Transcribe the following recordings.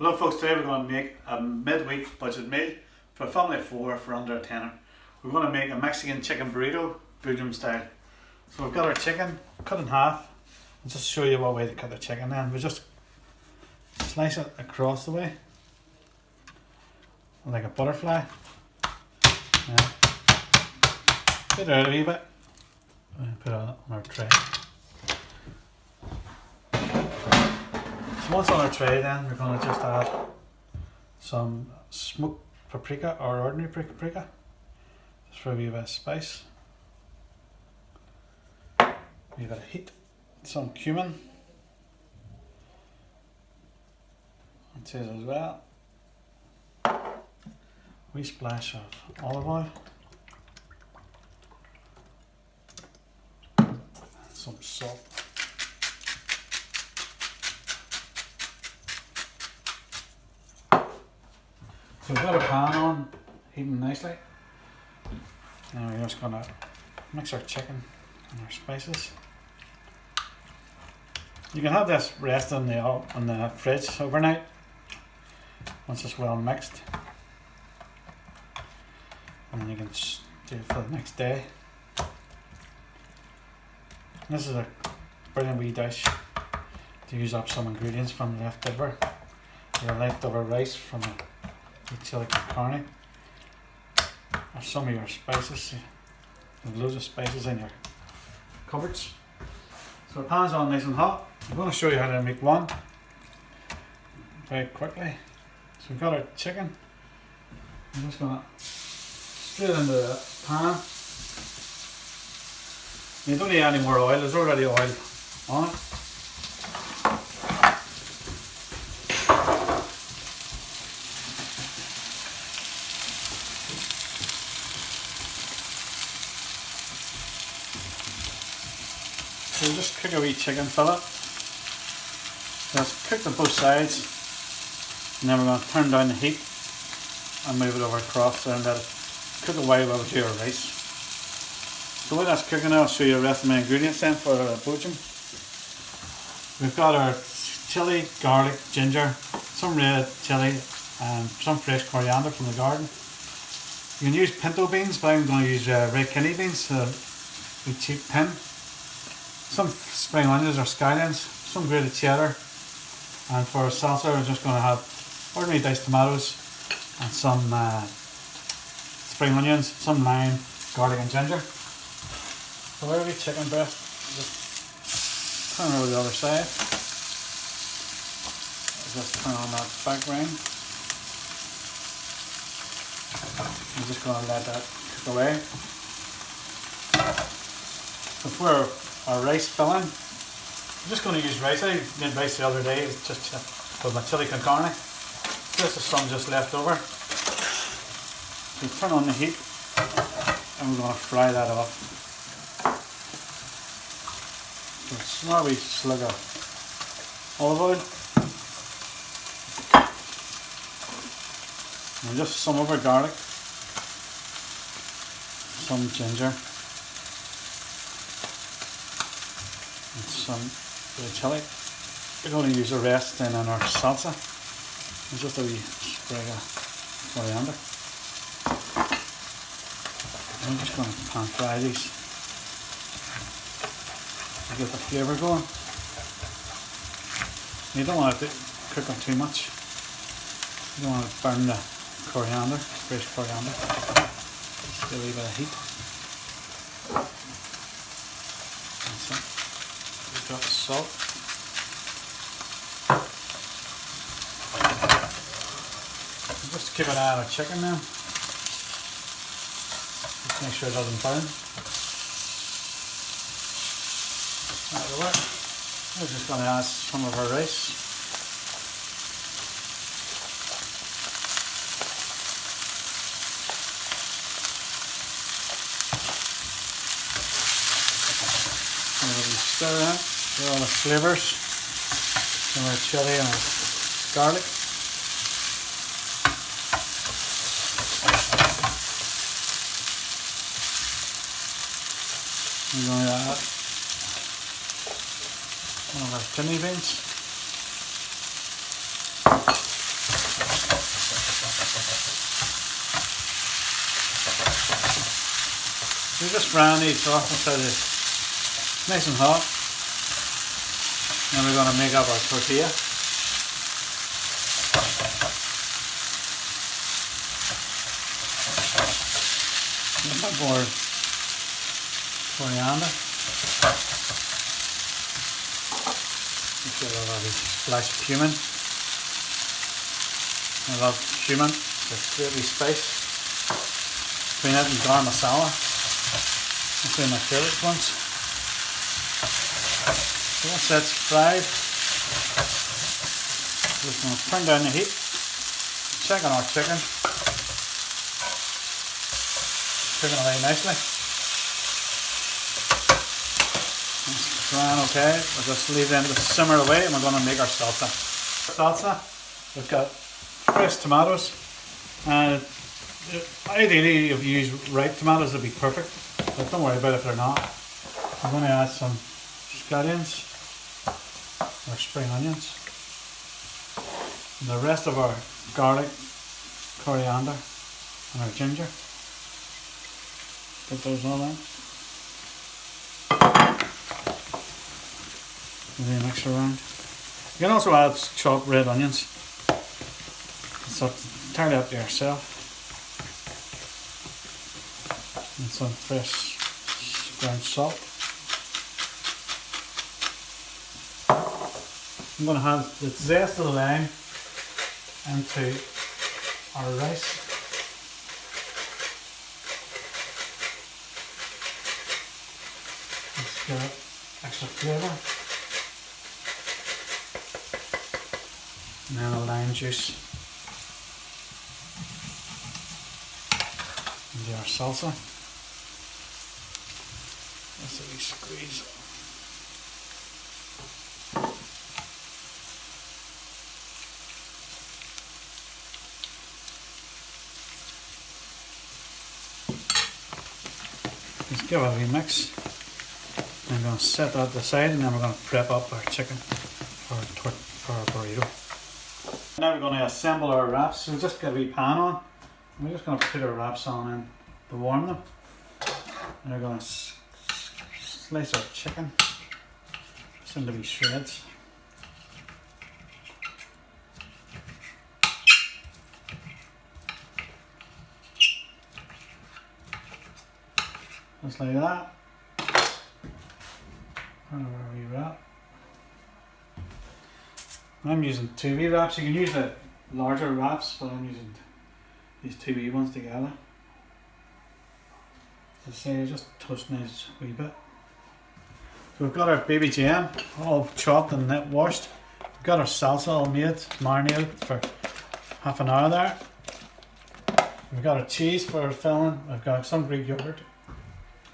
Hello folks, today we're going to make a midweek budget meal for a family of four for under a tenner. We're going to make a Mexican chicken burrito, Belgium style. So we've got our chicken cut in half. I'll just show you what way to cut the chicken then. We just slice it across the way, like a butterfly. Get it out a wee bit and put it on our tray. So once on our tray then, we're going to just add some smoked paprika or ordinary paprika, just for a wee bit of spice, a wee bit of heat, some cumin, and cheese as well, a wee splash of olive oil, some salt. So we've got a pan on, heating nicely. Now we're just going to mix our chicken and our spices. You can have this rest in the fridge overnight once it's well mixed, and then you can do it for the next day. This is a brilliant wee dish to use up some ingredients from leftover rice from a Red Chilli Chopped, or some of your spices. There's loads of spices in your cupboards. So our pan's on nice and hot. I'm going to show you how to make one very quickly. So we've got our chicken. I'm just going to straight into the pan. You don't need any more oil, there's already oil on it. So we'll just cook a wee chicken fillet. So it's cooked on both sides, and then we're going to turn down the heat and move it over across there and let it cook a while over to our rice. So while that's cooking, I'll show you the rest of my ingredients then for our Belgium. We've got our chilli, garlic, ginger, some red chilli, and some fresh coriander from the garden. You can use pinto beans, but I'm going to use red kidney beans, a cheap tin. Some spring onions or scallions, some grated cheddar, and for salsa we're just going to have ordinary diced tomatoes and some spring onions, some lime, garlic and ginger. So every chicken breast, just turn over the other side. Just turn on that back ring. I'm just going to let that cook away. Before our rice filling, I'm just going to use rice. I made rice the other day just with my chili con carne. This is some just left over. So turn on the heat and we're going to fry that off. So a small wee slug of olive oil and just some of our garlic, some ginger, and some red chilli. We're going to use the rest then on our salsa. And just a wee sprig of coriander. I'm just going to pan fry these to get the flavour going. You don't want it to cook them too much. You don't want to burn the coriander, fresh coriander. Just a wee bit of heat. Drop of salt. And just keep an eye on our chicken now. Just make sure it doesn't burn. That'll work. We're just going to add some of our rice. And we'll stir that. Get all the flavours from our chili and our garlic. We're going to add one of our kidney beans. We're just frying these off until it's nice and hot. Then we're going to make up our tortilla. A bit more coriander. Get a splash of cumin. I love cumin. It's really spice. Between it and garam masala. That's one of my favourite ones. So once that's fried, we're just going to turn down the heat. Check on our chicken. Cooking away nicely. It's frying okay. We'll just leave them to simmer away and we're going to make our salsa. Salsa, we've got fresh tomatoes. Ideally, if you use ripe tomatoes, it'll be perfect. But don't worry about it if they're not. I'm going to add some scallions or spring onions. And the rest of our garlic, coriander, and our ginger. Put those all in. And then mix around. You can also add chopped red onions. So entirely up to yourself. And some fresh ground salt. I'm going to have the zest of the lime into our rice. Let's get extra flavour. And then a lime juice. Into our salsa. That's a wee squeeze. Let's give it a wee mix. I'm going to set that aside and then we're going to prep up our chicken for our burrito. Now we're going to assemble our wraps. So we'll just get a wee pan on. And we're just going to put our wraps on in to warm them. And we're going to slice our chicken just into wee shreds. Just like that. And our wee wrap. I'm using 2 wee wraps. You can use the larger wraps, but I'm using these 2 wee ones together. As I say, just toasting these a wee bit. So we've got our baby jam all chopped and washed. We've got our salsa all made, marinated for half an hour there. We've got our cheese for filling. We've got some Greek yogurt.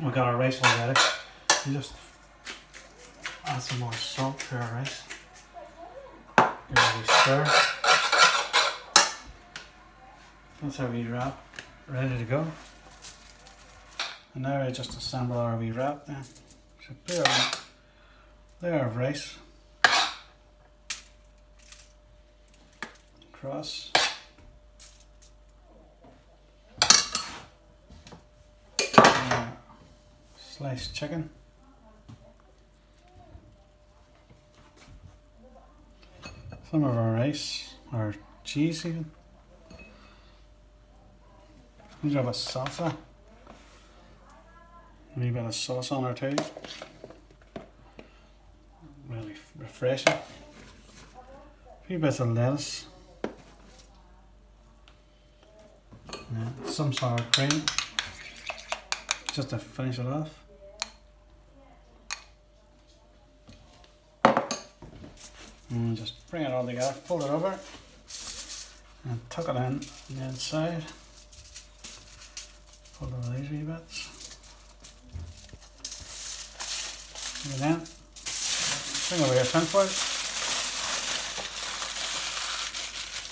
We've got our rice already. We just add some more salt to our rice. Give it a wee stir. That's our wee wrap ready to go. And now we just assemble our wee wrap then. So put our layer of rice across. Sliced chicken. Some of our rice, our cheese even. We have a salsa. A wee bit of sauce on our too. Really refreshing. A few bits of lettuce. Yeah, some sour cream. Just to finish it off. And just bring it all together, fold it over and tuck it in on the inside. Fold over these wee bits. And then bring over your tin foil.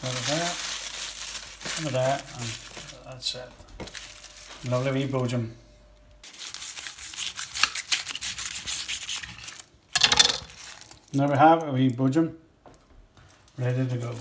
Over there, over there, and that's it. Lovely wee boojum. There we have a wee boojum ready to go.